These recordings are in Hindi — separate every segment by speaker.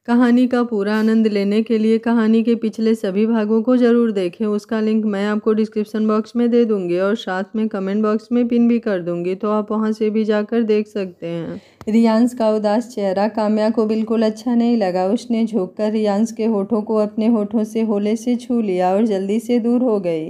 Speaker 1: कहानी का पूरा आनंद लेने के लिए कहानी के पिछले सभी भागों को ज़रूर देखें। उसका लिंक मैं आपको डिस्क्रिप्शन बॉक्स में दे दूंगी और साथ में कमेंट बॉक्स में पिन भी कर दूंगी, तो आप वहां से भी जाकर देख सकते हैं। रियांश का उदास चेहरा काम्या को बिल्कुल अच्छा नहीं लगा। उसने झुककर रियांश के होठों को अपने होठों से होले से छू लिया और जल्दी से दूर हो गई।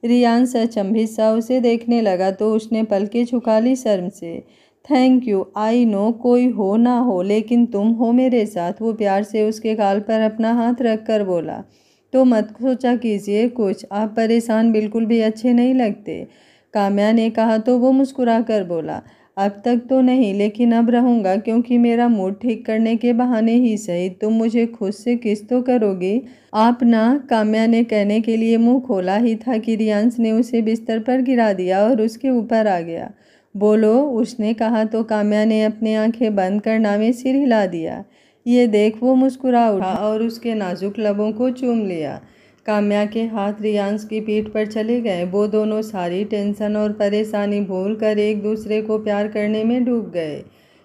Speaker 1: रियांश अचंभित सा उसे देखने लगा तो उसने पलकें झुका ली शर्म से। थैंक यू, आई नो कोई हो ना हो लेकिन तुम हो मेरे साथ। वो प्यार से उसके गाल पर अपना हाथ रख कर बोला। तो मत सोचा कीजिए कुछ, आप परेशान बिल्कुल भी अच्छे नहीं लगते, काम्या ने कहा तो वो मुस्कुरा कर बोला। अब तक तो नहीं, लेकिन अब रहूँगा, क्योंकि मेरा मूड ठीक करने के बहाने ही सही तुम मुझे खुद से किस तो करोगी। आप ना, काम्या ने कहने के लिए मुंह खोला ही था कि रियांश ने उसे बिस्तर पर गिरा दिया और उसके ऊपर आ गया। बोलो, उसने कहा तो काम्या ने अपनी आंखें बंद कर नामे सिर हिला दिया। ये देख, वो मुस्कुरा उठा और उसके नाजुक लबों को चूम लिया। काम्या के हाथ रियांश की पीठ पर चले गए। वो दोनों सारी टेंशन और परेशानी भूल कर एक दूसरे को प्यार करने में डूब गए।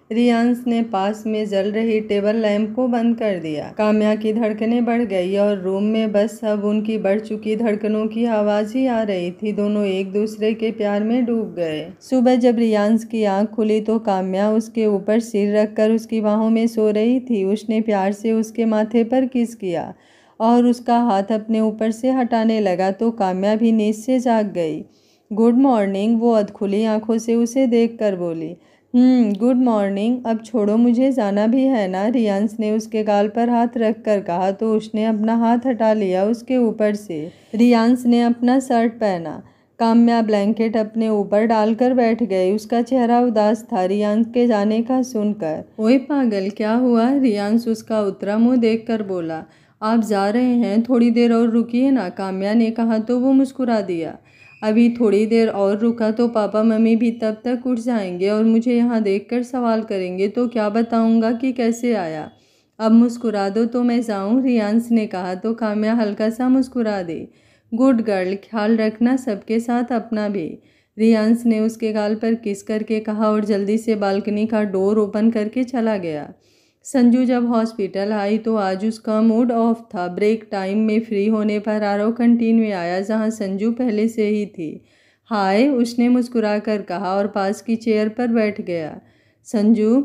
Speaker 1: रियांश ने पास में जल रही टेबल लैंप को बंद कर दिया। काम्या की धड़कनें बढ़ गई और रूम में बस अब उनकी बढ़ चुकी धड़कनों की आवाज़ ही आ रही थी। दोनों एक दूसरे के प्यार में डूब गए। सुबह जब रियांश की आंख खुली तो काम्या उसके ऊपर सिर रखकर उसकी बाहों में सो रही थी। उसने प्यार से उसके माथे पर किस किया और उसका हाथ अपने ऊपर से हटाने लगा तो काम्या भी नींद से जाग गई। गुड मॉर्निंग, वो अधखुली आंखों से उसे देखकर बोली। गुड मॉर्निंग, अब छोड़ो, मुझे जाना भी है ना, रियांश ने उसके गाल पर हाथ रख कर कहा तो उसने अपना हाथ हटा लिया उसके ऊपर से। रियांश ने अपना शर्ट पहना। काम्या ब्लैंकेट अपने ऊपर डालकर बैठ गई। उसका चेहरा उदास था रियांश के जाने का सुनकर। ओए पागल, क्या हुआ, रियांश उसका उतरा मुंह देखकर बोला। आप जा रहे हैं, थोड़ी देर और रुकिए ना, काम्या ने कहा तो वो मुस्कुरा दिया। अभी थोड़ी देर और रुका तो पापा मम्मी भी तब तक उठ जाएंगे और मुझे यहाँ देखकर सवाल करेंगे तो क्या बताऊँगा कि कैसे आया। अब मुस्कुरा दो तो मैं जाऊँ, रियांश ने कहा तो काम्या हल्का सा मुस्कुरा दी। गुड गर्ल, ख्याल रखना सबके साथ, अपना भी, रियांश ने उसके गाल पर किस करके कहा और जल्दी से बालकनी का डोर ओपन करके चला गया। संजू जब हॉस्पिटल आई तो आज उसका मूड ऑफ था। ब्रेक टाइम में फ्री होने पर आरव कैंटीन में आया जहां संजू पहले से ही थी। हाय, उसने मुस्कुरा कर कहा और पास की चेयर पर बैठ गया। संजू,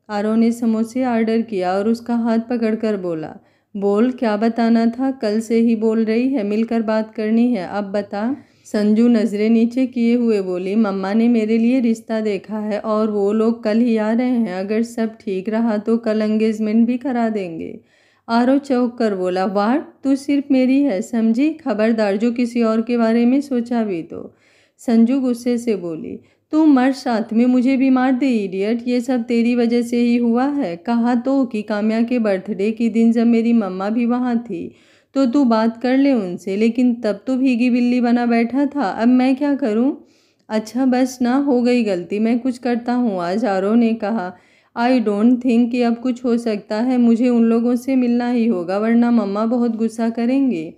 Speaker 1: आरव ने समोसे ऑर्डर किया और उसका हाथ पकड़कर बोला। बोल, क्या बताना था, कल से ही बोल रही है मिलकर बात करनी है, अब बता। संजू नज़रें नीचे किए हुए बोली। मम्मा ने मेरे लिए रिश्ता देखा है और वो लोग कल ही आ रहे हैं। अगर सब ठीक रहा तो कल एंगेजमेंट भी करा देंगे। आरव चौंक कर बोला। वाह, तू सिर्फ मेरी है समझी, खबरदार जो किसी और के बारे में सोचा भी तो। संजू गुस्से से बोली। तू मर साथ में मुझे भी मार दे इडियट, ये सब तेरी वजह से ही हुआ है। कहा तो कि काम्या के बर्थडे के दिन जब मेरी मम्मा भी वहाँ थी तो तू बात कर ले उनसे, लेकिन तब तो भीगी बिल्ली बना बैठा था। अब मैं क्या करूं? अच्छा बस ना, हो गई गलती, मैं कुछ करता हूँ आज, आरव ने कहा। आई डोंट थिंक कि अब कुछ हो सकता है, मुझे उन लोगों से मिलना ही होगा वरना मम्मा बहुत गुस्सा करेंगे।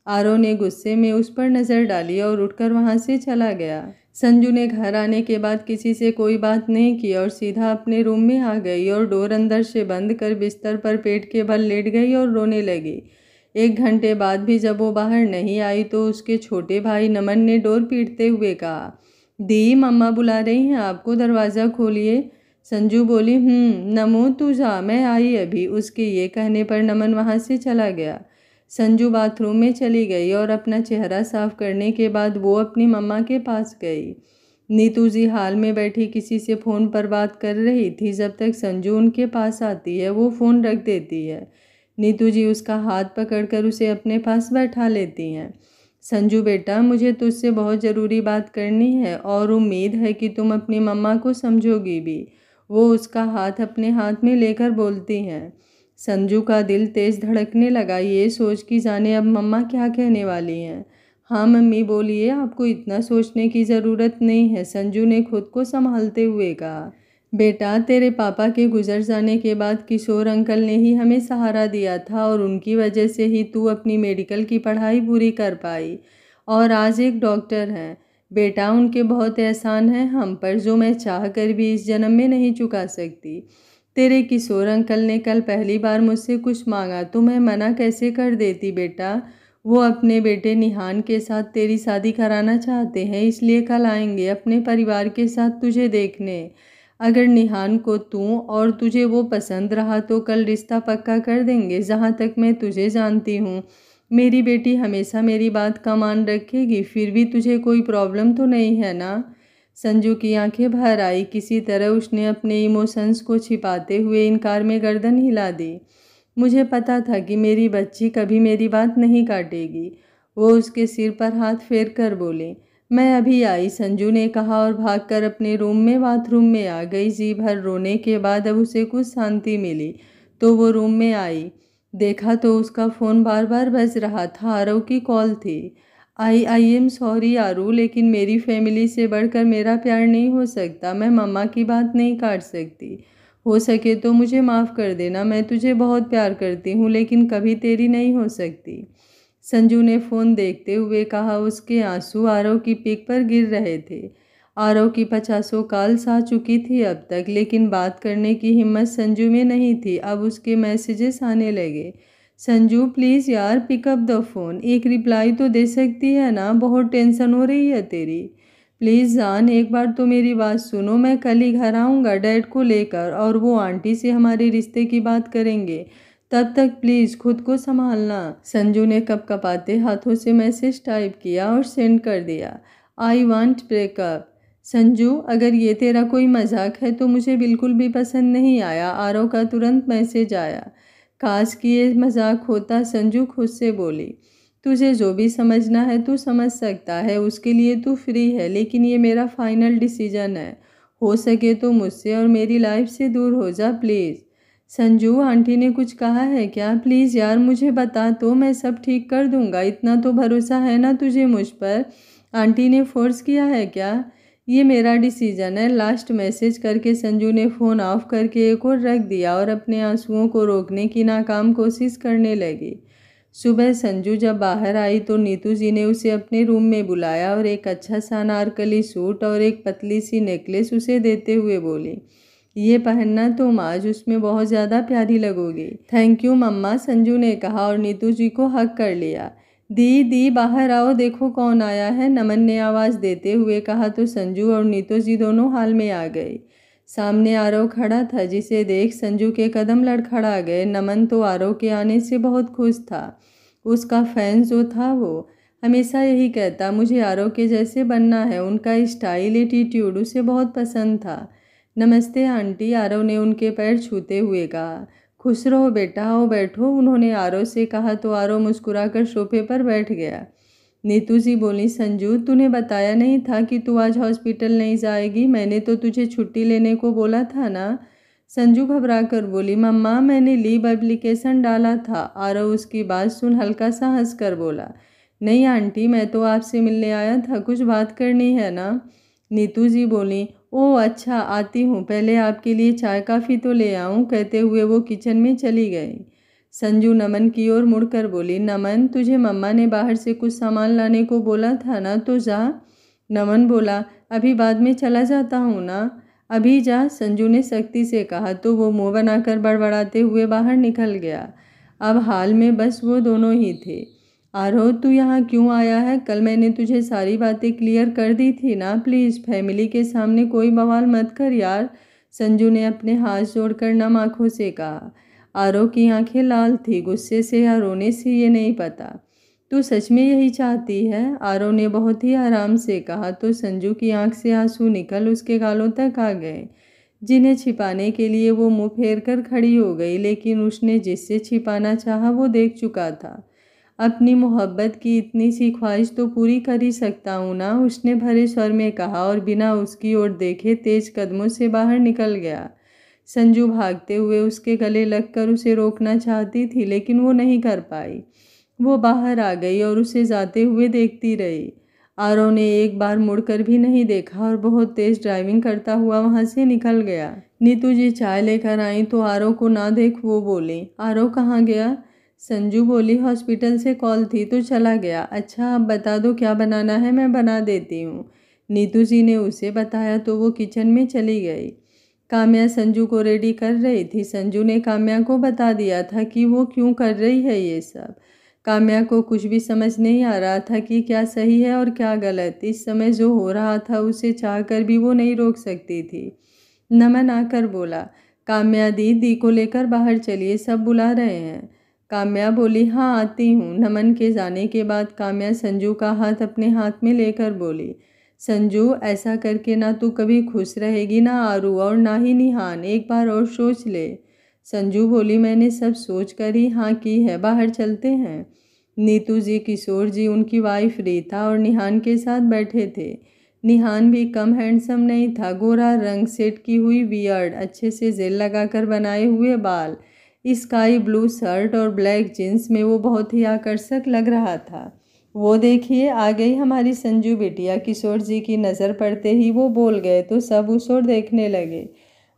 Speaker 1: आरव ने गुस्से में उस पर नज़र डाली और उठकर वहाँ से चला गया। संजू ने घर आने के बाद किसी से कोई बात नहीं की और सीधा अपने रूम में आ गई और डोर अंदर से बंद कर बिस्तर पर पेट के बल लेट गई और रोने लगी। 1 घंटे बाद भी जब वो बाहर नहीं आई तो उसके छोटे भाई नमन ने डोर पीटते हुए कहा। दी, मम्मा बुला रही हैं आपको, दरवाज़ा खोलिए। संजू बोली। नमो तू जा, मैं आई अभी। उसके ये कहने पर नमन वहाँ से चला गया। संजू बाथरूम में चली गई और अपना चेहरा साफ करने के बाद वो अपनी मम्मा के पास गई। नीतू जी हाल में बैठी किसी से फ़ोन पर बात कर रही थी। जब तक संजू उनके पास आती है वो फ़ोन रख देती है। नीतू जी उसका हाथ पकड़कर उसे अपने पास बैठा लेती हैं। संजू बेटा, मुझे तुझसे बहुत ज़रूरी बात करनी है और उम्मीद है कि तुम अपनी मम्मा को समझोगी भी, वो उसका हाथ अपने हाथ में लेकर बोलती हैं। संजू का दिल तेज़ धड़कने लगा, ये सोच कि जाने अब मम्मा क्या कहने वाली हैं। हाँ मम्मी बोलिए, आपको इतना सोचने की ज़रूरत नहीं है, संजू ने खुद को संभालते हुए कहा। बेटा, तेरे पापा के गुजर जाने के बाद किशोर अंकल ने ही हमें सहारा दिया था और उनकी वजह से ही तू अपनी मेडिकल की पढ़ाई पूरी कर पाई और आज एक डॉक्टर हैं। बेटा, उनके बहुत एहसान हैं हम पर जो मैं चाह कर भी इस जन्म में नहीं चुका सकती। तेरे किशोर अंकल ने कल पहली बार मुझसे कुछ मांगा तो मैं मना कैसे कर देती बेटा। वो अपने बेटे निहान के साथ तेरी शादी कराना चाहते हैं, इसलिए कल आएंगे अपने परिवार के साथ तुझे देखने। अगर निहान को तू और तुझे वो पसंद रहा तो कल रिश्ता पक्का कर देंगे। जहाँ तक मैं तुझे जानती हूँ, मेरी बेटी हमेशा मेरी बात का मान रखेगी। फिर भी तुझे कोई प्रॉब्लम तो नहीं है ना। संजू की आंखें भर आई। किसी तरह उसने अपने इमोशंस को छिपाते हुए इनकार में गर्दन हिला दी। मुझे पता था कि मेरी बच्ची कभी मेरी बात नहीं काटेगी। वो उसके सिर पर हाथ फेर कर बोले, मैं अभी आई, संजू ने कहा और भागकर अपने रूम में बाथरूम में आ गई। जी भर रोने के बाद अब उसे कुछ शांति मिली तो वो रूम में आई। देखा तो उसका फ़ोन बार बार बज रहा था। आरव की कॉल थी। आई एम सॉरी आरू, लेकिन मेरी फैमिली से बढ़कर मेरा प्यार नहीं हो सकता। मैं मम्मा की बात नहीं काट सकती। हो सके तो मुझे माफ़ कर देना। मैं तुझे बहुत प्यार करती हूँ लेकिन कभी तेरी नहीं हो सकती। संजू ने फ़ोन देखते हुए कहा। उसके आंसू आरव की पीठ पर गिर रहे थे। आरव की 50 कॉल्स आ चुकी थी अब तक, लेकिन बात करने की हिम्मत संजू में नहीं थी। अब उसके मैसेजेस आने लगे। संजू प्लीज़ यार पिकअप द फ़ोन, एक रिप्लाई तो दे सकती है ना, बहुत टेंशन हो रही है तेरी। प्लीज़ जान, एक बार तो मेरी बात सुनो। मैं कल ही घर आऊँगा डैड को लेकर और वो आंटी से हमारे रिश्ते की बात करेंगे। तब तक प्लीज़ खुद को संभालना। संजू ने कपकपाते हाथों से मैसेज टाइप किया और सेंड कर दिया। I want breakup. संजू, अगर ये तेरा कोई मजाक है तो मुझे बिल्कुल भी पसंद नहीं आया। आरव का तुरंत मैसेज आया। काश कि ये मजाक होता, संजू खुद से बोली। तुझे जो भी समझना है तू समझ सकता है, उसके लिए तू फ्री है, लेकिन ये मेरा फाइनल डिसीजन है। हो सके तो मुझसे और मेरी लाइफ से दूर हो जा प्लीज़। संजू, आंटी ने कुछ कहा है क्या? प्लीज़ यार मुझे बता तो मैं सब ठीक कर दूंगा। इतना तो भरोसा है ना तुझे मुझ पर? आंटी ने फोर्स किया है क्या? ये मेरा डिसीजन है। लास्ट मैसेज करके संजू ने फ़ोन ऑफ करके एक और रख दिया और अपने आंसुओं को रोकने की नाकाम कोशिश करने लगी। सुबह संजू जब बाहर आई तो नीतू जी ने उसे अपने रूम में बुलाया और एक अच्छा सा अनारकली सूट और एक पतली सी नेकलेस उसे देते हुए बोली, ये पहनना तुम आज, उसमें बहुत ज़्यादा प्यारी लगोगी। थैंक यू मम्मा, संजू ने कहा और नीतू जी को हक कर लिया। दी बाहर आओ, देखो कौन आया है, नमन ने आवाज़ देते हुए कहा तो संजू और नीतू जी दोनों हाल में आ गए। सामने आरव खड़ा था, जिसे देख संजू के कदम लड़खड़ा गए। नमन तो आरव के आने से बहुत खुश था। उसका फैन जो था वो हमेशा यही कहता, मुझे आरव के जैसे बनना है। उनका स्टाइल एटीट्यूड उसे बहुत पसंद था। नमस्ते आंटी, आरव ने उनके पैर छूते हुए कहा। खुश रहो बेटा, आओ बैठो, उन्होंने आरव से कहा तो आरव मुस्कुराकर सोफे पर बैठ गया। नीतू जी बोली, संजू तूने बताया नहीं था कि तू आज हॉस्पिटल नहीं जाएगी? मैंने तो तुझे छुट्टी लेने को बोला था ना। संजू घबरा कर बोली, मम्मा मैंने लीव एप्लीकेशन डाला था। आरव उसकी बात सुन हल्का सा हंस कर बोला, नहीं आंटी, मैं तो आपसे मिलने आया था, कुछ बात करनी है ना। नीतू जी बोली, ओह अच्छा, आती हूँ, पहले आपके लिए चाय काफ़ी तो ले आऊँ। कहते हुए वो किचन में चली गई। संजू नमन की ओर मुड़कर बोली, नमन तुझे मम्मा ने बाहर से कुछ सामान लाने को बोला था ना, तो जा। नमन बोला, अभी बाद में चला जाता हूँ ना। अभी जा, संजू ने सख्ती से कहा तो वो मुँह बनाकर बड़बड़ाते हुए बाहर निकल गया। अब हाल में बस वो दोनों ही थे। आरव तू यहाँ क्यों आया है? कल मैंने तुझे सारी बातें क्लियर कर दी थी ना। प्लीज़ फैमिली के सामने कोई बवाल मत कर यार, संजू ने अपने हाथ जोड़कर नम आंखों से कहा। आरव की आंखें लाल थी, गुस्से से या रोने से ये नहीं पता। तू सच में यही चाहती है? आरव ने बहुत ही आराम से कहा तो संजू की आंख से आंसू निकल उसके गालों तक आ गए, जिन्हें छिपाने के लिए वो मुंह फेर कर खड़ी हो गई। लेकिन उसने जिससे छिपाना चाहा वो देख चुका था। अपनी मोहब्बत की इतनी सी ख्वाहिश तो पूरी कर ही सकता हूँ ना, उसने भरे स्वर में कहा और बिना उसकी ओर देखे तेज कदमों से बाहर निकल गया। संजू भागते हुए उसके गले लगकर उसे रोकना चाहती थी, लेकिन वो नहीं कर पाई। वो बाहर आ गई और उसे जाते हुए देखती रही। आरव ने एक बार मुड़कर भी नहीं देखा और बहुत तेज ड्राइविंग करता हुआ वहां से निकल गया। नीतू जी चाय लेकर आई तो आरव को ना देख वो बोली, आरव कहाँ गया? संजू बोली, हॉस्पिटल से कॉल थी तो चला गया। अच्छा आप बता दो क्या बनाना है, मैं बना देती हूँ। नीतू जी ने उसे बताया तो वो किचन में चली गई। काम्या संजू को रेडी कर रही थी। संजू ने काम्या को बता दिया था कि वो क्यों कर रही है ये सब। काम्या को कुछ भी समझ नहीं आ रहा था कि क्या सही है और क्या गलत। इस समय जो हो रहा था उसे चाहकर भी वो नहीं रोक सकती थी। नमन आकर बोला, काम्या दी को लेकर बाहर चलिए, सब बुला रहे हैं। काम्या बोली, हाँ आती हूँ। नमन के जाने के बाद काम्या संजू का हाथ अपने हाथ में लेकर बोली, संजू ऐसा करके ना तू कभी खुश रहेगी ना आरू और ना ही निहान, एक बार और सोच ले। संजू बोली, मैंने सब सोच कर ही हाँ की है, बाहर चलते हैं। नीतू जी, किशोर जी, उनकी वाइफ रीता और निहान के साथ बैठे थे। निहान भी कम हैंडसम नहीं था। गोरा रंग, सेट की हुई बियर्ड, अच्छे से जेल लगाकर बनाए हुए बाल, स्काई ब्लू शर्ट और ब्लैक जींस में वो बहुत ही आकर्षक लग रहा था। वो देखिए आ गई हमारी संजू बिटिया। किशोर जी की नज़र पड़ते ही वो बोल गए तो सब उस ओर देखने लगे।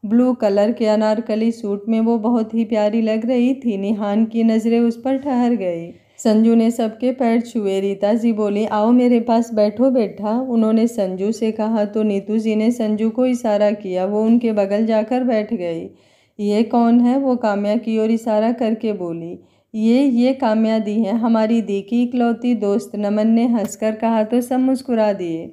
Speaker 1: ब्लू कलर के अनारकली सूट में वो बहुत ही प्यारी लग रही थी। निहान की नज़रें उस पर ठहर गई। संजू ने सबके पैर छुए। रीता जी बोली, आओ मेरे पास बैठो बेटा। उन्होंने संजू से कहा तो नीतू जी ने संजू को इशारा किया। वो उनके बगल जाकर बैठ गई। ये कौन है? वो काम्या की ओर इशारा करके बोली। ये काम्या दी है, हमारी दी की इकलौती दोस्त। नमन ने हंसकर कहा तो सब मुस्कुरा दिए।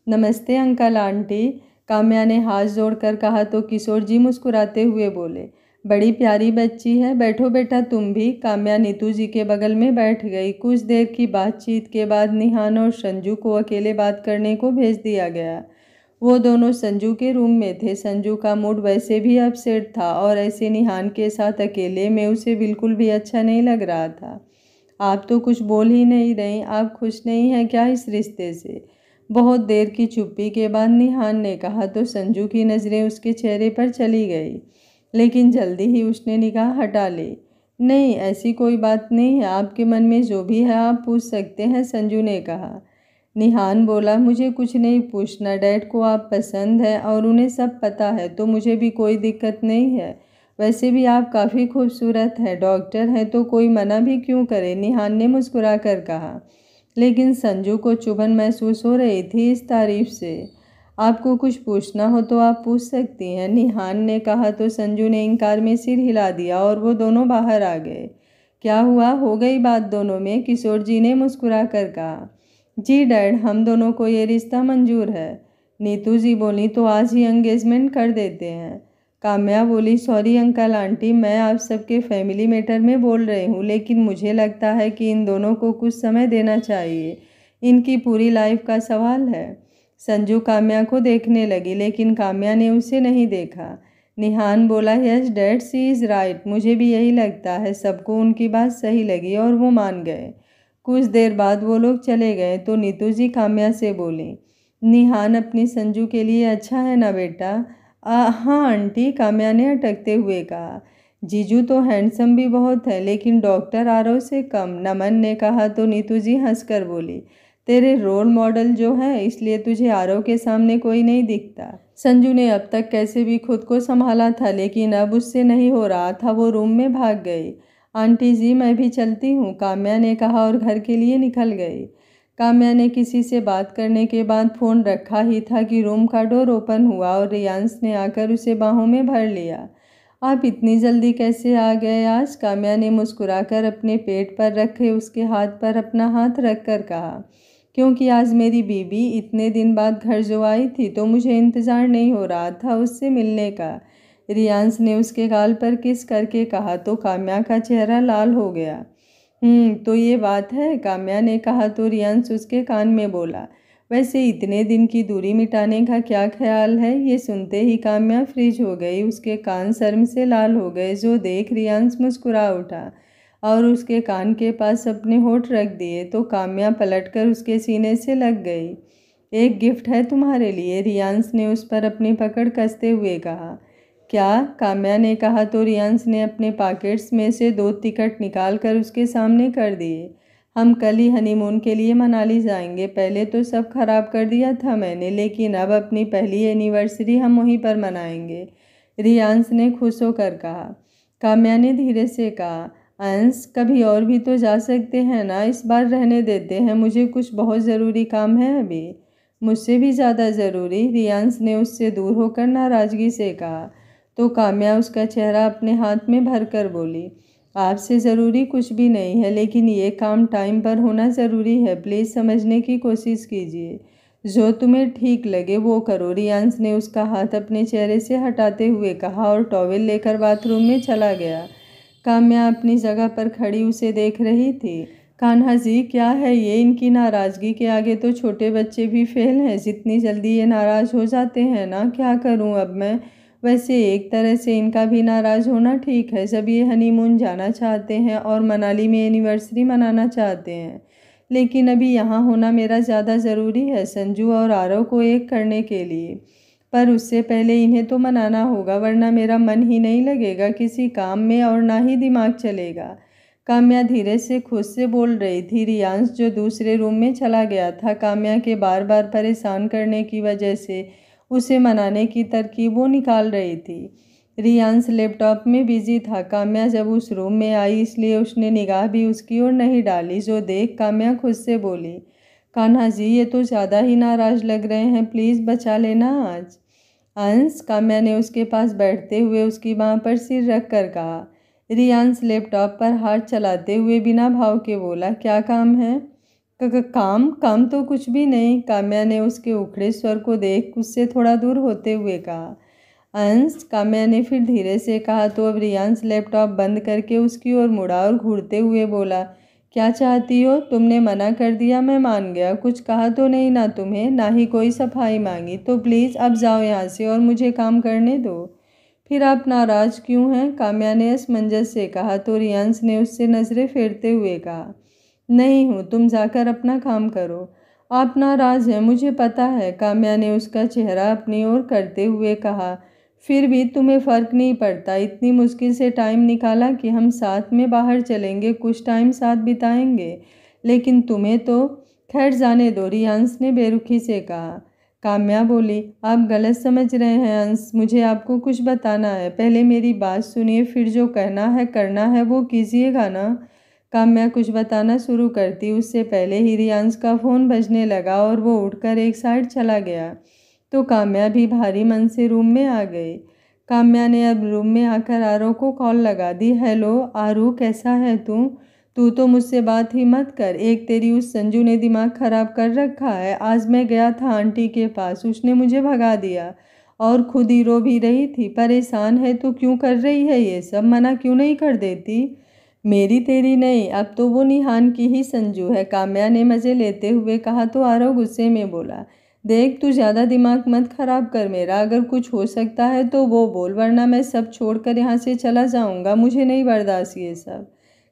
Speaker 1: नमस्ते अंकल आंटी, काम्या ने हाथ जोड़कर कहा तो किशोर जी मुस्कुराते हुए बोले, बड़ी प्यारी बच्ची है, बैठो बेटा तुम भी। काम्या नीतू जी के बगल में बैठ गई। कुछ देर की बातचीत के बाद निहान और संजू को अकेले बात करने को भेज दिया गया। वो दोनों संजू के रूम में थे। संजू का मूड वैसे भी अपसेट था और ऐसे निहान के साथ अकेले में उसे बिल्कुल भी अच्छा नहीं लग रहा था। आप तो कुछ बोल ही नहीं रही, आप खुश नहीं हैं क्या इस रिश्ते से? बहुत देर की चुप्पी के बाद निहान ने कहा तो संजू की नज़रें उसके चेहरे पर चली गई, लेकिन जल्दी ही उसने निगाह हटा ली। नहीं, ऐसी कोई बात नहीं है, आपके मन में जो भी है आप पूछ सकते हैं, संजू ने कहा। निहान बोला, मुझे कुछ नहीं पूछना, डैड को आप पसंद है और उन्हें सब पता है तो मुझे भी कोई दिक्कत नहीं है। वैसे भी आप काफ़ी खूबसूरत हैं, डॉक्टर हैं तो कोई मना भी क्यों करे, निहान ने मुस्कुरा कर कहा। लेकिन संजू को चुभन महसूस हो रही थी इस तारीफ से। आपको कुछ पूछना हो तो आप पूछ सकती हैं, निहान ने कहा तो संजू ने इनकार में सिर हिला दिया और वो दोनों बाहर आ गए। क्या हुआ, हो गई बात दोनों में? किशोर जी ने मुस्कुरा कर कहा। जी डैड, हम दोनों को ये रिश्ता मंजूर है। नीतू जी बोली, तो आज ही एंगेजमेंट कर देते हैं। काम्या बोली, सॉरी अंकल आंटी, मैं आप सबके फैमिली मैटर में बोल रही हूँ, लेकिन मुझे लगता है कि इन दोनों को कुछ समय देना चाहिए। इनकी पूरी लाइफ का सवाल है। संजू काम्या को देखने लगी, लेकिन काम्या ने उसे नहीं देखा। निहान बोला, yes dad, she is right, मुझे भी यही लगता है। सबको उनकी बात सही लगी और वो मान गए। कुछ देर बाद वो लोग चले गए तो नीतू जी काम्या से बोली, निहान अपनी संजू के लिए अच्छा है ना बेटा? हाँ आंटी, काम्या ने अटकते हुए कहा। जीजू तो हैंडसम भी बहुत है, लेकिन डॉक्टर आरव से कम, नमन ने कहा तो नीतू जी हंसकर बोली, तेरे रोल मॉडल जो है इसलिए तुझे आरव के सामने कोई नहीं दिखता। संजू ने अब तक कैसे भी खुद को संभाला था, लेकिन अब उससे नहीं हो रहा था। वो रूम में भाग गई। आंटी जी, मैं भी चलती हूँ, काम्या ने कहा और घर के लिए निकल गई। काम्या ने किसी से बात करने के बाद फ़ोन रखा ही था कि रूम का डोर ओपन हुआ और रियांश ने आकर उसे बाहों में भर लिया। आप इतनी जल्दी कैसे आ गए आज? काम्या ने मुस्कुराकर अपने पेट पर रखे उसके हाथ पर अपना हाथ रख कर कहा, क्योंकि आज मेरी बीबी इतने दिन बाद घर जो आई थी तो मुझे इंतज़ार नहीं हो रहा था उससे मिलने का। रियांश ने उसके गाल पर किस करके कहा तो काम्या का चेहरा लाल हो गया। तो ये बात है, काम्या ने कहा तो रियांश उसके कान में बोला, वैसे इतने दिन की दूरी मिटाने का क्या ख्याल है? ये सुनते ही काम्या फ्रीज हो गई। उसके कान शर्म से लाल हो गए। जो देख रियांश मुस्कुरा उठा और उसके कान के पास अपने होठ रख दिए तो काम्या पलटकर उसके सीने से लग गई। एक गिफ्ट है तुम्हारे लिए, रियांश ने उस पर अपनी पकड़ कसते हुए कहा। क्या? काम्या ने कहा तो रियांश ने अपने पॉकेट्स में से 2 टिकट निकाल कर उसके सामने कर दिए। हम कल ही हनीमून के लिए मनाली जाएंगे। पहले तो सब खराब कर दिया था मैंने, लेकिन अब अपनी पहली एनिवर्सरी हम वहीं पर मनाएंगे, रियांश ने खुश होकर कहा। काम्या ने धीरे से कहा, अंश, कभी और भी तो जा सकते हैं ना, इस बार रहने देते हैं, मुझे कुछ बहुत ज़रूरी काम है अभी। मुझसे भी ज़्यादा ज़रूरी, रियांश ने उससे दूर होकर नाराज़गी से कहा। तो काम्या उसका चेहरा अपने हाथ में भर कर बोली, आपसे ज़रूरी कुछ भी नहीं है, लेकिन ये काम टाइम पर होना ज़रूरी है। प्लीज़ समझने की कोशिश कीजिए। जो तुम्हें ठीक लगे वो करो। रियांश ने उसका हाथ अपने चेहरे से हटाते हुए कहा और टॉवेल लेकर बाथरूम में चला गया। काम्या अपनी जगह पर खड़ी उसे देख रही थी। कान्हा जी, क्या है ये? इनकी नाराज़गी के आगे तो छोटे बच्चे भी फेल हैं। जितनी जल्दी ये नाराज़ हो जाते हैं ना, क्या करूं अब मैं? वैसे एक तरह से इनका भी नाराज़ होना ठीक है। जब ये हनीमून जाना चाहते हैं और मनाली में एनिवर्सरी मनाना चाहते हैं, लेकिन अभी यहाँ होना मेरा ज़्यादा ज़रूरी है संजू और आरव को एक करने के लिए। पर उससे पहले इन्हें तो मनाना होगा, वरना मेरा मन ही नहीं लगेगा किसी काम में और ना ही दिमाग चलेगा। काम्या धीरे से खुद से बोल रही थी। रियांश जो दूसरे रूम में चला गया था, काम्या के बार बार परेशान करने की वजह से उसे मनाने की तरकीब वो निकाल रही थी। रियांश लैपटॉप में बिजी था। काम्या जब उस रूम में आई, इसलिए उसने निगाह भी उसकी ओर नहीं डाली। जो देख काम्या खुद से बोली, कान्हा जी, ये तो ज़्यादा ही नाराज़ लग रहे हैं, प्लीज़ बचा लेना आज। अंश, काम्या ने उसके पास बैठते हुए उसकी बाँह पर सिर रख कर कहा। रियांश लैपटॉप पर हाथ चलाते हुए बिना भाव के बोला, क्या काम है? काम काम तो कुछ भी नहीं, काम्या ने उसके उखड़े स्वर को देख उससे थोड़ा दूर होते हुए कहा। अंश, काम्या ने फिर धीरे से कहा तो अब रियांश लैपटॉप बंद करके उसकी ओर मुड़ा और घूरते हुए बोला, क्या चाहती हो? तुमने मना कर दिया, मैं मान गया। कुछ कहा तो नहीं ना तुम्हें, ना ही कोई सफाई मांगी, तो प्लीज़ अब जाओ यहाँ से और मुझे काम करने दो। फिर आप नाराज़ क्यों हैं? काम्या ने असमंजस से कहा तो रियांश ने उससे नज़रें फेरते हुए कहा, नहीं हूँ, तुम जाकर अपना काम करो। आप नाराज़ हैं, मुझे पता है, काम्या ने उसका चेहरा अपनी ओर करते हुए कहा। फिर भी तुम्हें फ़र्क नहीं पड़ता? इतनी मुश्किल से टाइम निकाला कि हम साथ में बाहर चलेंगे, कुछ टाइम साथ बिताएंगे, लेकिन तुम्हें तो। खैर जाने दो, रियांश ने बेरुखी से कहा। काम्या बोली, आप गलत समझ रहे हैं अंश, मुझे आपको कुछ बताना है। पहले मेरी बात सुनिए, फिर जो कहना है करना है वो कीजिएगा ना। काम्या कुछ बताना शुरू करती उससे पहले ही रियांश का फ़ोन बजने लगा और वो उठकर एक साइड चला गया। तो काम्या भी भारी मन से रूम में आ गई। काम्या ने अब रूम में आकर आरू को कॉल लगा दी। हेलो आरू, कैसा है तू? तू तो मुझसे बात ही मत कर। एक तेरी उस संजू ने दिमाग खराब कर रखा है। आज मैं गया था आंटी के पास, उसने मुझे भगा दिया और खुद ही रो भी रही थी। परेशान है तो क्यों कर रही है ये सब? मना क्यों नहीं कर देती? मेरी तेरी नहीं, अब तो वो निहान की ही संजू है, काम्या ने मज़े लेते हुए कहा तो आरव गुस्से में बोला, देख तू ज़्यादा दिमाग मत खराब कर मेरा। अगर कुछ हो सकता है तो वो बोल, वरना मैं सब छोड़कर यहाँ से चला जाऊँगा। मुझे नहीं बर्दाश्त ये सब।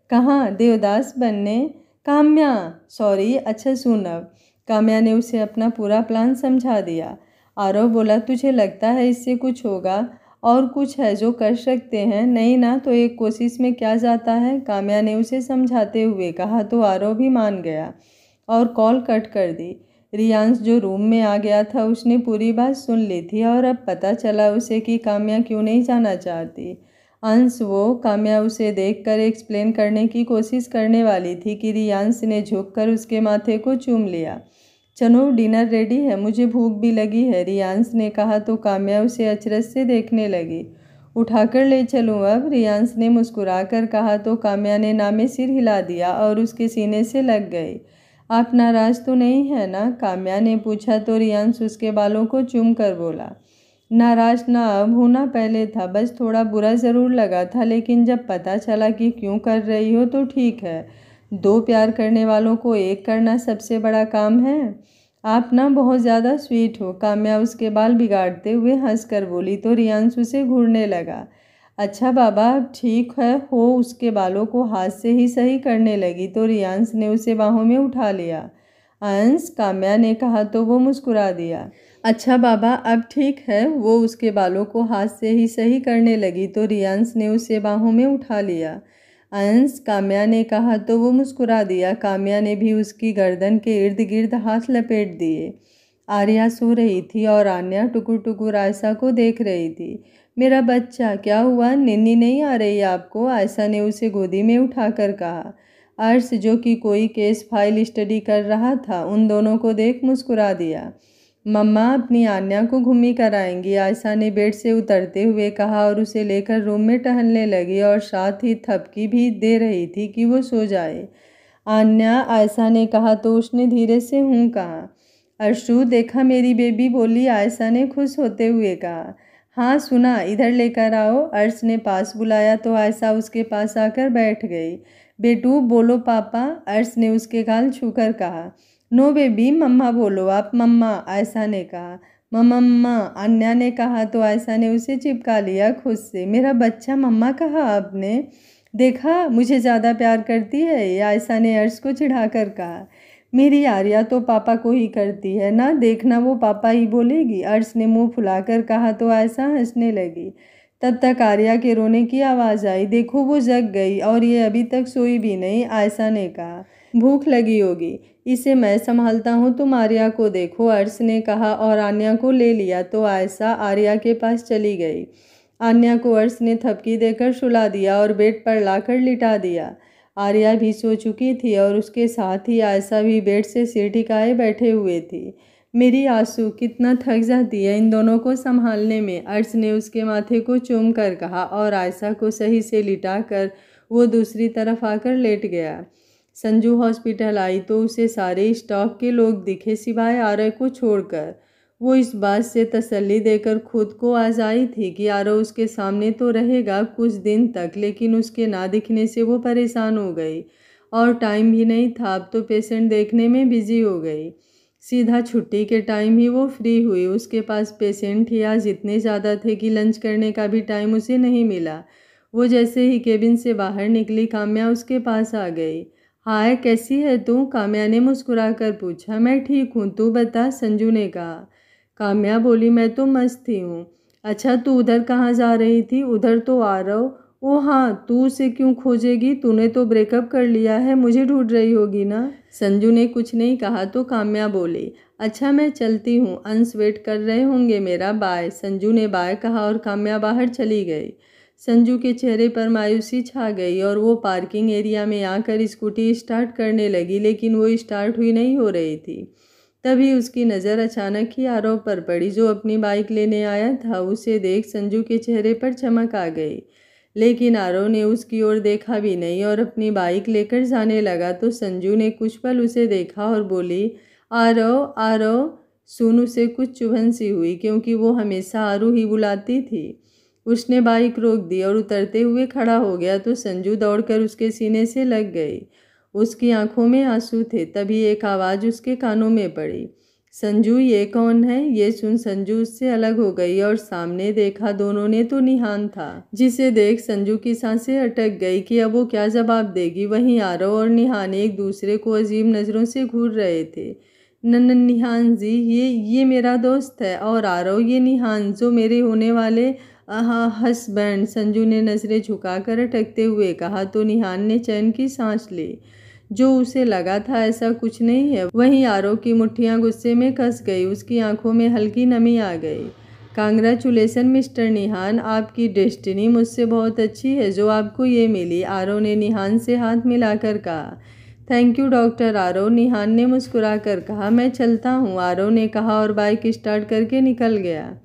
Speaker 1: कहाँ? देवदास बनने? काम्या, सॉरी, अच्छा सुन अब। काम्या ने उसे अपना पूरा प्लान समझा दिया। आरव बोला, तुझे लगता है इससे कुछ होगा? और कुछ है जो कर सकते हैं? नहीं ना, तो एक कोशिश में क्या जाता है? काम्या ने उसे समझाते हुए कहा तो आरव भी मान गया और कॉल कट कर दी। रियांश जो रूम में आ गया था उसने पूरी बात सुन ली थी और अब पता चला उसे कि काम्या क्यों नहीं जाना चाहती। अंश, वो काम्या उसे देखकर एक्सप्लेन करने की कोशिश करने वाली थी कि रियांश ने झुककर उसके माथे को चूम लिया। चलो डिनर रेडी है, मुझे भूख भी लगी है, रियांश ने कहा तो काम्या उसे अचरज से देखने लगी। उठाकर ले चलूँ अब? रियांश ने मुस्कुराकर कहा तो काम्या ने ना में सिर हिला दिया और उसके सीने से लग गई। आप नाराज़ तो नहीं है ना? काम्या ने पूछा तो रियांश उसके बालों को चूम कर बोला, नाराज़ ना अब हूँ ना पहले था, बस थोड़ा बुरा ज़रूर लगा था, लेकिन जब पता चला कि क्यों कर रही हो तो ठीक है। दो प्यार करने वालों को एक करना सबसे बड़ा काम है। आप ना बहुत ज़्यादा स्वीट हो, काम्या उसके बाल बिगाड़ते हुए हंसकर बोली तो रियांश उसे घूरने लगा। अच्छा बाबा, अब ठीक है हो। उसके बालों को हाथ से ही सही करने लगी तो रियांश ने उसे बाहों में उठा लिया। अंश, काम्या ने कहा तो वो मुस्कुरा दिया। अच्छा बाबा, अब ठीक है। वो उसके बालों को हाथ से ही सही करने लगी तो रियांश ने उसे बाहों में उठा लिया। अंश, काम्या ने कहा तो वो मुस्कुरा दिया। काम्या ने भी उसकी गर्दन के इर्द गिर्द हाथ लपेट दिए। आर्या सो रही थी और आन्या टुकुर टुकुर आयशा को देख रही थी। मेरा बच्चा, क्या हुआ? निन्नी नहीं आ रही आपको? आयशा ने उसे गोदी में उठाकर कहा। अर्श, जो कि कोई केस फाइल स्टडी कर रहा था, उन दोनों को देख मुस्कुरा दिया। मम्मा अपनी आन्या को घूमी कराएंगी, आयशा ने बेड से उतरते हुए कहा और उसे लेकर रूम में टहलने लगी और साथ ही थपकी भी दे रही थी कि वो सो जाए। आन्या, आयशा ने कहा तो उसने धीरे से हूँ कहा। अर्शु, देखा मेरी बेबी, बोली आयशा ने खुश होते हुए कहा। हाँ सुना, इधर लेकर आओ। अर्श ने पास बुलाया तो आयशा उसके पास आकर बैठ गई। बेटू बोलो पापा, अर्श ने उसके गाल छूकर कहा। नो बेबी, मम्मा बोलो आप। मम्मा, आयशा ने कहा। मम्मा, आन्या ने कहा तो आयशा ने उसे चिपका लिया खुद से। मेरा बच्चा, मम्मा कहा आपने? देखा, मुझे ज़्यादा प्यार करती है ये, आयशा ने अर्श को चिढ़ाकर कहा। मेरी आर्या तो पापा को ही करती है ना, देखना वो पापा ही बोलेगी, अर्श ने मुंह फुलाकर कहा तो आयशा हंसने लगी। तब तक आर्या के रोने की आवाज़ आई। देखो वो जग गई और ये अभी तक सोई भी नहीं, आयशा ने कहा। भूख लगी होगी, इसे मैं संभालता हूँ, तुम आर्या को देखो, अर्श ने कहा और आन्या को ले लिया तो आयशा आर्या के पास चली गई। आन्या को अर्श ने थपकी देकर सुला दिया और बेड पर लाकर लिटा दिया। आर्या भी सो चुकी थी और उसके साथ ही आयशा भी बेड से सिर टिकाए बैठे हुए थी। मेरी आंसू, कितना थक जाती है इन दोनों को संभालने में, अर्श ने उसके माथे को चूम कर कहा और आयशा को सही से लिटाकर वो दूसरी तरफ आकर लेट गया। संजू हॉस्पिटल आई तो उसे सारे स्टाफ के लोग दिखे सिवाय आरव को छोड़कर। वो इस बात से तसल्ली देकर खुद को आज़ाई थी कि आरव उसके सामने तो रहेगा कुछ दिन तक, लेकिन उसके ना दिखने से वो परेशान हो गई और टाइम भी नहीं था, अब तो पेशेंट देखने में बिजी हो गई। सीधा छुट्टी के टाइम ही वो फ्री हुई। उसके पास पेशेंट ही आज इतने ज़्यादा थे कि लंच करने का भी टाइम उसे नहीं मिला। वो जैसे ही केबिन से बाहर निकली, काम्या उसके पास आ गई। हाय, कैसी है तू? काम्या ने मुस्कुराकर पूछा। मैं ठीक हूँ, तू बता, संजू ने कहा। काम्या बोली, मैं तो मस्त ही हूँ। अच्छा, तू उधर कहाँ जा रही थी? उधर तो आरव। ओ हाँ, तू उसे क्यों खोजेगी? तूने तो ब्रेकअप कर लिया है, मुझे ढूंढ रही होगी ना। संजू ने कुछ नहीं कहा तो काम्या बोली, अच्छा मैं चलती हूँ, अंश वेट कर रहे होंगे मेरा, बाय। संजू ने बाय कहा और काम्या बाहर चली गई। संजू के चेहरे पर मायूसी छा गई और वो पार्किंग एरिया में आकर स्कूटी स्टार्ट करने लगी, लेकिन वो स्टार्ट हुई नहीं हो रही थी। तभी उसकी नज़र अचानक ही आरव पर पड़ी, जो अपनी बाइक लेने आया था। उसे देख संजू के चेहरे पर चमक आ गई, लेकिन आरव ने उसकी ओर देखा भी नहीं और अपनी बाइक लेकर जाने लगा। तो संजू ने कुछ पल उसे देखा और बोली, आरव आरव। सुन उसे कुछ चुभन सी हुई, क्योंकि वो हमेशा आरू ही बुलाती थी। उसने बाइक रोक दी और उतरते हुए खड़ा हो गया तो संजू दौड़कर उसके सीने से लग गई। उसकी आंखों में आंसू थे। तभी एक आवाज़ उसके कानों में पड़ी, संजू ये कौन है? ये सुन संजू उससे अलग हो गई और सामने देखा दोनों ने तो निहान था, जिसे देख संजू की सांसें अटक गई कि अब वो क्या जवाब देगी। वहीं आरव और निहान एक दूसरे को अजीब नज़रों से घूर रहे थे। नन्नन निहान जी, ये मेरा दोस्त है, और आरव ये निहान जो मेरे होने वाले हस्बैंड। संजू ने नज़रें झुकाकर अटकते हुए कहा तो निहान ने चैन की सांस ली। जो उसे लगा था ऐसा कुछ नहीं है। वहीं आरव की मुट्ठियां गुस्से में कस गई, उसकी आंखों में हल्की नमी आ गई। कांग्रेचुलेसन मिस्टर निहान, आपकी डेस्टिनी मुझसे बहुत अच्छी है जो आपको ये मिली, आरव ने निहान से हाथ मिलाकर कहा। थैंक यू डॉक्टर आरव, निहान ने मुस्कुराकर कहा। मैं चलता हूँ, आरव ने कहा और बाइक स्टार्ट करके निकल गया।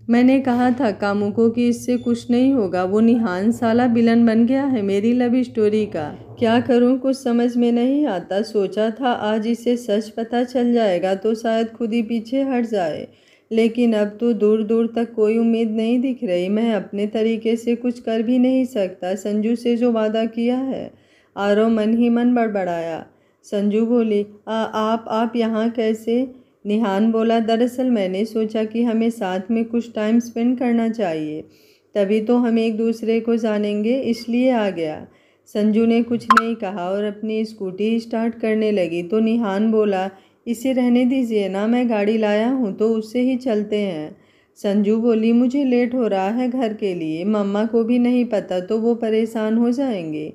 Speaker 1: मैंने कहा था कामुको कि इससे कुछ नहीं होगा। वो निहान साला विलन बन गया है मेरी लव स्टोरी का। क्या करूं, कुछ समझ में नहीं आता। सोचा था आज इसे सच पता चल जाएगा तो शायद खुद ही पीछे हट जाए, लेकिन अब तो दूर दूर तक कोई उम्मीद नहीं दिख रही। मैं अपने तरीके से कुछ कर भी नहीं सकता संजू से जो वादा किया है। आरव मन ही मन बड़बड़ाया। संजू बोली, आप यहाँ कैसे? निहान बोला, दरअसल मैंने सोचा कि हमें साथ में कुछ टाइम स्पेंड करना चाहिए, तभी तो हम एक दूसरे को जानेंगे, इसलिए आ गया। संजू ने कुछ नहीं कहा और अपनी स्कूटी स्टार्ट करने लगी तो निहान बोला, इसे रहने दीजिए ना, मैं गाड़ी लाया हूँ तो उससे ही चलते हैं। संजू बोली, मुझे लेट हो रहा है घर के लिए, मम्मा को भी नहीं पता तो वो परेशान हो जाएंगे।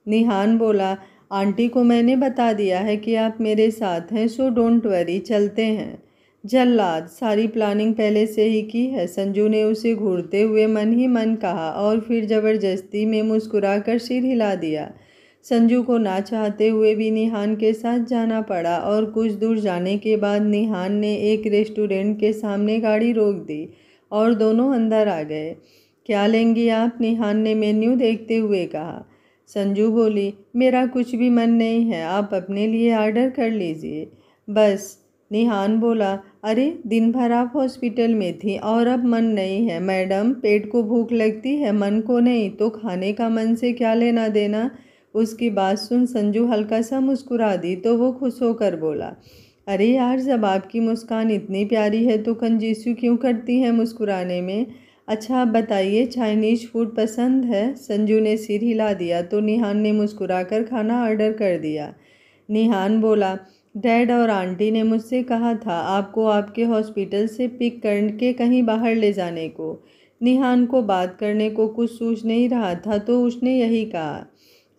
Speaker 1: निहान बोला, आंटी को मैंने बता दिया है कि आप मेरे साथ हैं, सो डोंट वरी, चलते हैं। जल्लाद, सारी प्लानिंग पहले से ही की है, संजू ने उसे घूरते हुए मन ही मन कहा और फिर ज़बरदस्ती में मुस्कुराकर सिर हिला दिया। संजू को ना चाहते हुए भी निहान के साथ जाना पड़ा और कुछ दूर जाने के बाद निहान ने एक रेस्टोरेंट के सामने गाड़ी रोक दी और दोनों अंदर आ गए। क्या लेंगी आप? निहान ने मेन्यू देखते हुए कहा। संजू बोली, मेरा कुछ भी मन नहीं है, आप अपने लिए ऑर्डर कर लीजिए बस। निहान बोला, अरे दिन भर आप हॉस्पिटल में थी और अब मन नहीं है। मैडम, पेट को भूख लगती है, मन को नहीं, तो खाने का मन से क्या लेना देना। उसकी बात सुन संजू हल्का सा मुस्कुरा दी तो वो खुश होकर बोला, अरे यार, जब आपकी मुस्कान इतनी प्यारी है तो कंजूसी क्यों करती हैं मुस्कुराने में। अच्छा आप बताइए, चाइनीज़ फूड पसंद है? संजू ने सिर हिला दिया तो निहान ने मुस्कुराकर खाना ऑर्डर कर दिया। निहान बोला, डैड और आंटी ने मुझसे कहा था आपको आपके हॉस्पिटल से पिक करके कहीं बाहर ले जाने को। निहान को बात करने को कुछ सूझ नहीं रहा था तो उसने यही कहा।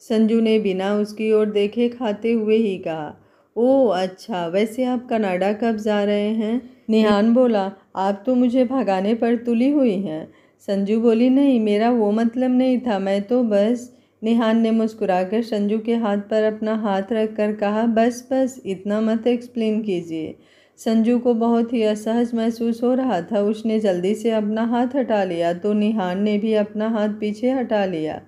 Speaker 1: संजू ने बिना उसकी ओर देखे खाते हुए ही कहा, ओह अच्छा, वैसे आप कनाडा कब जा रहे हैं? निहान बोला, आप तो मुझे भगाने पर तुली हुई हैं। संजू बोली, नहीं, मेरा वो मतलब नहीं था, मैं तो बस। निहान ने मुस्कुराकर संजू के हाथ पर अपना हाथ रखकर कहा, बस बस, इतना मत एक्सप्लेन कीजिए। संजू को बहुत ही असहज महसूस हो रहा था। उसने जल्दी से अपना हाथ हटा लिया तो निहान ने भी अपना हाथ पीछे हटा लिया।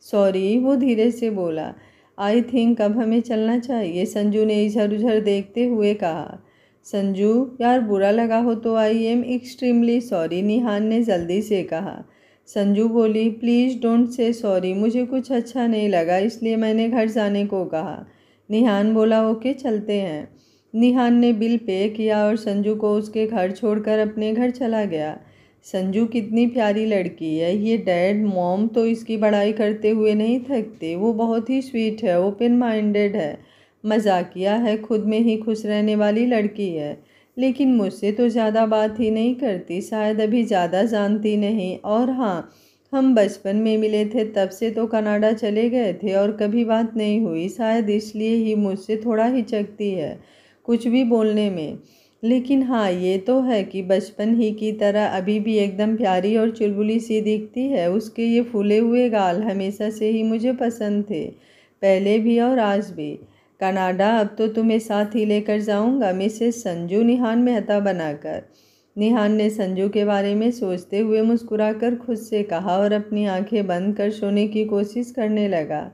Speaker 1: सॉरी, वो धीरे से बोला। आई थिंक अब हमें चलना चाहिए, संजू ने इधर उधर देखते हुए कहा। संजू, यार बुरा लगा हो तो आई एम एक्सट्रीमली सॉरी, निहान ने जल्दी से कहा। संजू बोली, प्लीज़ डोंट से सॉरी, मुझे कुछ अच्छा नहीं लगा इसलिए मैंने घर जाने को कहा। निहान बोला, ओके चलते हैं। निहान ने बिल पे किया और संजू को उसके घर छोड़कर अपने घर चला गया। संजू कितनी प्यारी लड़की है, ये डैड मॉम तो इसकी बड़ाई करते हुए नहीं थकते। वो बहुत ही स्वीट है, ओपन माइंडेड है, मजाकिया है, खुद में ही खुश रहने वाली लड़की है, लेकिन मुझसे तो ज़्यादा बात ही नहीं करती, शायद अभी ज़्यादा जानती नहीं। और हाँ, हम बचपन में मिले थे, तब से तो कनाडा चले गए थे और कभी बात नहीं हुई, शायद इसलिए ही मुझसे थोड़ा हिचकती है कुछ भी बोलने में। लेकिन हाँ, ये तो है कि बचपन ही की तरह अभी भी एकदम प्यारी और चुलबुली सी दिखती है। उसके ये फूले हुए गाल हमेशा से ही मुझे पसंद थे, पहले भी और आज भी। कनाडा अब तो तुम्हें साथ ही लेकर जाऊंगा, मिसेस संजू, निहान मेहता बनाकर। निहान ने संजू के बारे में सोचते हुए मुस्कुराकर खुद से कहा और अपनी आंखें बंद कर सोने की कोशिश करने लगा।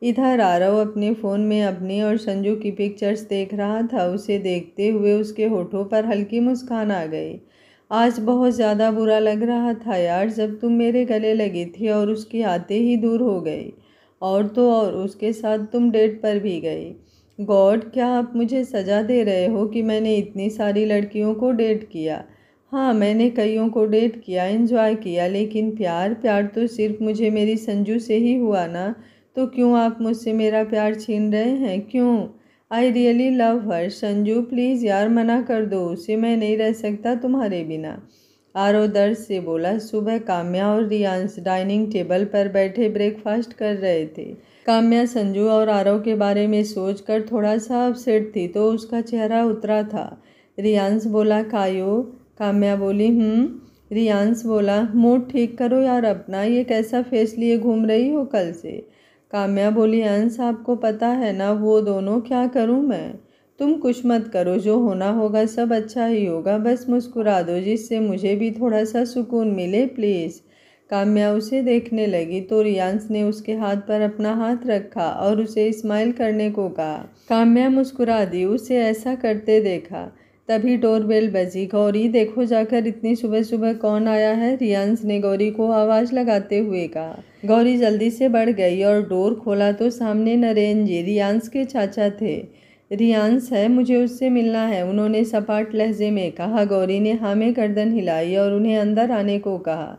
Speaker 1: इधर आरव अपने फ़ोन में अपनी और संजू की पिक्चर्स देख रहा था। उसे देखते हुए उसके होठों पर हल्की मुस्कान आ गई। आज बहुत ज़्यादा बुरा लग रहा था यार, जब तुम मेरे गले लगी थी और उसकी आते ही दूर हो गई। और तो और उसके साथ तुम डेट पर भी गई। गॉड, क्या आप मुझे सज़ा दे रहे हो कि मैंने इतनी सारी लड़कियों को डेट किया? हाँ, मैंने कईयों को डेट किया, एंजॉय किया, लेकिन प्यार तो सिर्फ मुझे मेरी संजू से ही हुआ ना। तो क्यों आप मुझसे मेरा प्यार छीन रहे हैं? क्यों? I really love her. Sanju please यार, मना कर दो उसे, मैं नहीं रह सकता तुम्हारे बिना। आरव दर्द से बोला। सुबह काम्या और रियांश डाइनिंग टेबल पर बैठे ब्रेकफास्ट कर रहे थे। काम्या संजू और आरव के बारे में सोचकर थोड़ा सा अपसेट थी तो उसका चेहरा उतरा था। रियांश बोला, कायो? काम्या बोली, रियांश बोला, मूड ठीक करो यार अपना, ये कैसा फेस लिए घूम रही हो कल से? काम्या बोली, अंश आपको पता है ना वो दोनों, क्या करूं मैं? तुम कुछ मत करो, जो होना होगा सब अच्छा ही होगा, बस मुस्कुरा दो जिससे मुझे भी थोड़ा सा सुकून मिले प्लीज़। काम्या उसे देखने लगी तो रियांश ने उसके हाथ पर अपना हाथ रखा और उसे स्माइल करने को कहा। काम्या मुस्कुरा दी उसे ऐसा करते देखा। तभी डोरबेल बजी। गौरी देखो जाकर, इतनी सुबह सुबह कौन आया है? रियांश ने गौरी को आवाज़ लगाते हुए कहा। गौरी जल्दी से बढ़ गई और डोर खोला तो सामने नरेन जी, रियांश के चाचा थे। रियांश है, मुझे उससे मिलना है, उन्होंने सपाट लहजे में कहा। गौरी ने हाँ में गर्दन हिलाई और उन्हें अंदर आने को कहा।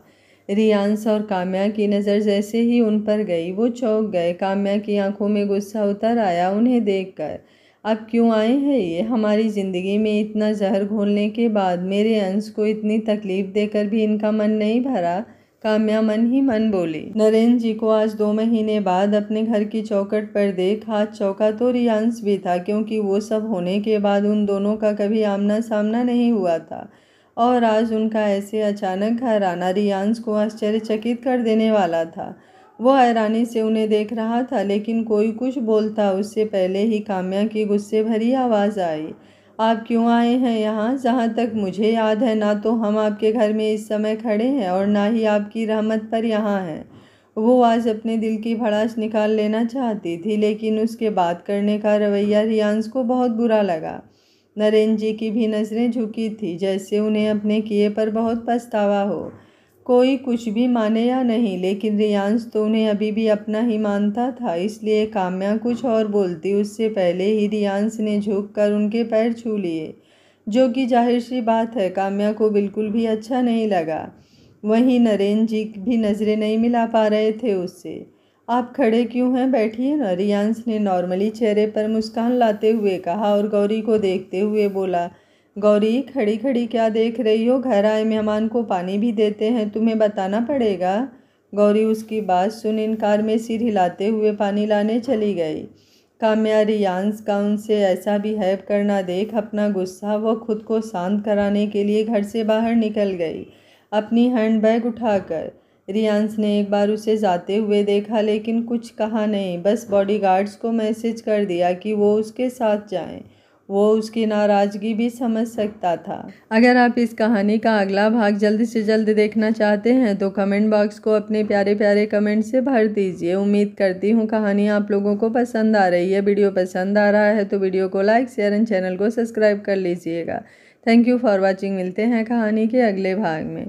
Speaker 1: रियांश और काम्या की नज़र जैसे ही उन पर गई वो चौंक गए। काम्या की आंखों में गुस्सा उतर आया उन्हें देखकर। अब क्यों आए हैं ये? हमारी ज़िंदगी में इतना जहर घोलने के बाद मेरे अंश को इतनी तकलीफ़ देकर भी इनका मन नहीं भरा? काम्या मन ही मन बोली। नरेंद्र जी को आज 2 महीने बाद अपने घर की चौखट पर देख हाथ चौंका तो रियांश भी था, क्योंकि वो सब होने के बाद उन दोनों का कभी आमना सामना नहीं हुआ था और आज उनका ऐसे अचानक घर आना रियांश को आश्चर्यचकित कर देने वाला था। वो हैरानी से उन्हें देख रहा था, लेकिन कोई कुछ बोलता उससे पहले ही काम्या की गुस्से भरी आवाज़ आई। आप क्यों आए हैं यहाँ? जहाँ तक मुझे याद है ना तो हम आपके घर में इस समय खड़े हैं और ना ही आपकी रहमत पर यहाँ हैं। वो आज अपने दिल की भड़ास निकाल लेना चाहती थी, लेकिन उसके बात करने का रवैया रियांश को बहुत बुरा लगा। नरेंद्र जी की भी नज़रें झुकी थी, जैसे उन्हें अपने किए पर बहुत पछतावा हो। कोई कुछ भी माने या नहीं, लेकिन रियांश तो उन्हें अभी भी अपना ही मानता था, इसलिए काम्या कुछ और बोलती उससे पहले ही रियांश ने झुककर उनके पैर छू लिए, जो कि जाहिर सी बात है काम्या को बिल्कुल भी अच्छा नहीं लगा। वहीं नरेंद्र जी भी नज़रें नहीं मिला पा रहे थे उससे। आप खड़े क्यों हैं? बैठिए ना, रियांश ने नॉर्मली चेहरे पर मुस्कान लाते हुए कहा और गौरी को देखते हुए बोला। गौरी, खड़ी खड़ी क्या देख रही हो? घर आए मेहमान को पानी भी देते हैं, तुम्हें बताना पड़ेगा। गौरी उसकी बात सुन इनकार में सिर हिलाते हुए पानी लाने चली गई। काम्या रियांश का उनसे ऐसा बिहेव करना देख अपना गुस्सा व खुद को शांत कराने के लिए घर से बाहर निकल गई, अपनी हैंडबैग उठाकर। रियांश ने एक बार उसे जाते हुए देखा, लेकिन कुछ कहा नहीं, बस बॉडीगार्ड्स को मैसेज कर दिया कि वो उसके साथ जाएं। वो उसकी नाराज़गी भी समझ सकता था। अगर आप इस कहानी का अगला भाग जल्द से जल्द देखना चाहते हैं तो कमेंट बॉक्स को अपने प्यारे प्यारे कमेंट से भर दीजिए। उम्मीद करती हूँ कहानी आप लोगों को पसंद आ रही है। वीडियो पसंद आ रहा है तो वीडियो को लाइक, शेयर एंड चैनल को सब्सक्राइब कर लीजिएगा। Thank you for watching. मिलते हैं कहानी के अगले भाग में।